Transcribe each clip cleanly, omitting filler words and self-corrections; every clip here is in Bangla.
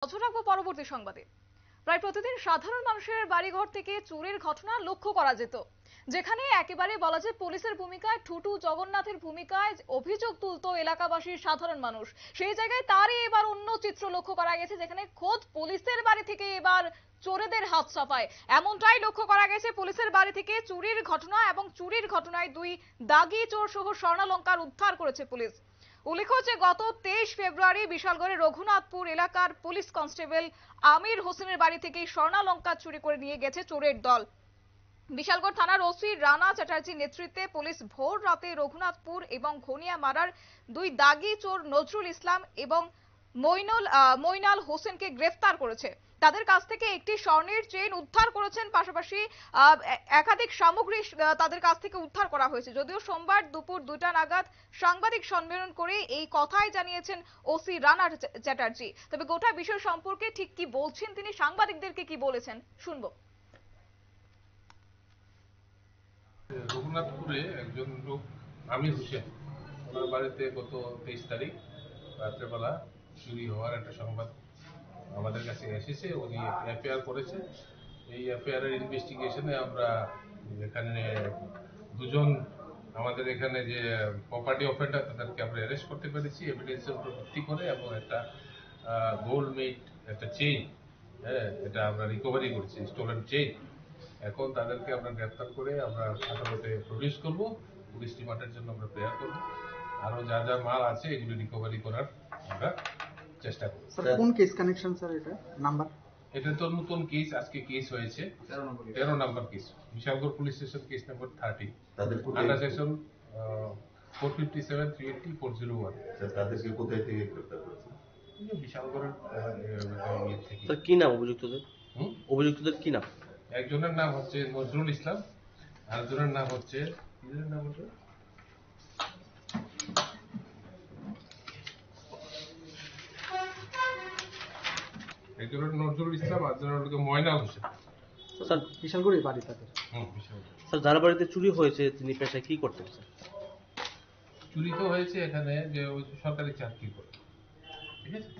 নজর রাখবো পরবর্তী সংবাদে। প্রায় প্রতিদিন সাধারণ মানুষের বাড়িঘর থেকে চুরির ঘটনা লক্ষ্য করা যেত, যেখানে একেবারে বলা যায় পুলিশের ভূমিকায় ঠুটু জগন্নাথের ভূমিকায় অভিযোগ তুলতো এলাকাবাসীর সাধারণ মানুষ। সেই জায়গায় তারই এবার অন্য চিত্র লক্ষ্য করা গেছে, যেখানে খোদ পুলিশের বাড়ি থেকে এবার চোরেদের হাত সাফায়। এমনটাই লক্ষ্য করা গেছে পুলিশের বাড়ি থেকে চুরির ঘটনা, এবং চুরির ঘটনায় দুই দাগি চোর সহ স্বর্ণালংকার উদ্ধার করেছে পুলিশ। উল্লেখ্য যে গত 23 ফেব্রুয়ারি বিশালগড়ের রঘুনাথপুর এলাকার পুলিশ কনস্টেবল আমির হোসেনের বাড়ি থেকে স্বর্ণালংকার চুরি করে নিয়ে গেছে চোরের দল। বিশালগড় থানার ওসি রানা চ্যাটার্জির নেতৃত্বে পুলিশ ভোর রাতে রঘুনাথপুর এবং ঘনিয়ামারার দুই দাগি চোর নজরুল ইসলাম এবং মইনাল হোসেনকে গ্রেফতার করেছে। তাদের কাছ থেকে একটি স্বর্ণের চেইন উদ্ধার করেছেন, পাশাপাশি একাধিক সামগ্রী তাদের কাছ থেকে উদ্ধার করা হয়েছে। যদিও সোমবার দুপুর 2টা নাগাদ সাংবাদিক সম্মেলন করে এই কথাই জানিয়েছেন ওসি রানা চ্যাটার্জি। তবে গোটা বিষয় সম্পর্কে ঠিক কি বলছেন তিনি, সাংবাদিকদেরকে কি বলেছেন শুনবো। রঘুনাথপুরে একজন লোক আমির হোসেন, ওনার বাড়িতে গত 23 তারিখ রাত্রেবেলা চুরি হওয়ার একটা সংবাদ আমাদের কাছে এসেছে। উনি এফআইআর করেছে। এই এফআইআর এর ইনভেস্টিগেশনে আমরা এখানে দুজন আমাদের এখানে যে প্রপার্টি অফেন্ডার তাদেরকে আমরা অ্যারেস্ট করতে পেরেছি এভিডেন্সের উপর ভিত্তি করে, এবং একটা গোল্ড মেড একটা চেইন, এটা আমরা রিকভারি করেছি, স্টোলেন চেইন। এখন তাদেরকে আমরা গ্রেফতার করে আমরা আদালতে প্রডিউস করব, পুলিশ রিমান্ডের জন্য আমরা প্রেয়ার করব। আরো যা যা মাল আছে এগুলো রিকভারি করার আমরা চেষ্টা করব। স্যার কোন কেস কানেকশন স্যার, এটা নাম্বার? এটা তো নতুন কেস, আজকে কেস হয়েছে 13 number case, Bishalgarh police station case number 30, under section 457 380 401। তাদেরকে কোথায় থেকে গ্রেফতার করেছেন? বিশালগড়ের থেকে। স্যার কি নাম অভিযুক্তদের? অভিযুক্তদের কি নাম? একজনের নাম হচ্ছে নজরুল ইসলাম, আরেকজনের নাম হচ্ছে একজনের নজরুল ইসলাম, আরেকজনের হলো ময়নাল হোসেন। স্যার বিশালগড়ের বাড়ি তাদের? স্যার যার বাড়িতে চুরি হয়েছে তিনি পেশায় কি করতেন স্যার? চুরি তো হয়েছে এখানে যে ওই সরকারি চাকরি করে, ঠিক আছে।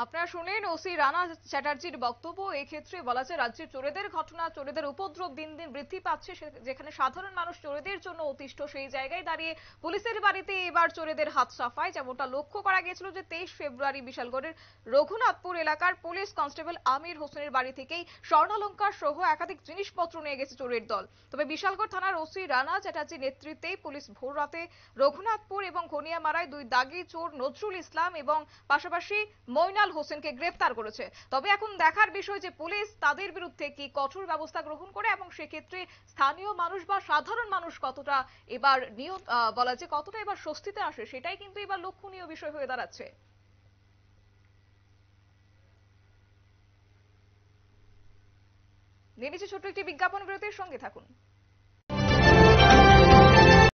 আপনারা শুনলেন ওসি রানা চ্যাটার্জির বক্তব্য। এই ক্ষেত্রে বলা যায় রাজ্যের চোরেদের ঘটনা, চোরেদের উপদ্রব দিন দিন বৃদ্ধি পাচ্ছে, যেখানে সাধারণ মানুষ চোরেদের জন্য অতিষ্ঠ। সেই জায়গায় দাঁড়িয়ে পুলিশের বাড়িতে এবার চোরেদের হাত সাফায়, যেমনটা লক্ষ্য করা গিয়েছিল যে 23 ফেব্রুয়ারি বিশালগড়ের রঘুনাথপুর এলাকার পুলিশ কনস্টেবল আমির হোসেনের বাড়ি থেকেই স্বর্ণালংকার সহ একাধিক জিনিসপত্র নিয়ে গেছে চোরের দল। তবে বিশালগড় থানার ওসি রানা চ্যাটার্জির নেতৃত্বেই পুলিশ ভোর রাতে রঘুনাথপুর এবং ঘনিয়ামারায় দুই দাগি চোর নজরুল ইসলাম এবং পাশাপাশি মইনাল হোসেনকে গ্রেফতার করেছে। তবে এখন দেখার বিষয় যে পুলিশ তাদের বিরুদ্ধে কি কঠোর ব্যবস্থা গ্রহণ করে, এবং সেক্ষেত্রে স্থানীয় মানুষ বা সাধারণ মানুষ কতটা এবার বলা যায় কতটা এবার স্বস্তিতে আসে, সেটাই কিন্তু এবার লক্ষণীয় বিষয় হয়ে দাঁড়াচ্ছে। নিয়ে নিচ্ছে ছোট্ট একটি বিজ্ঞাপন বিরতির, সঙ্গে থাকুন।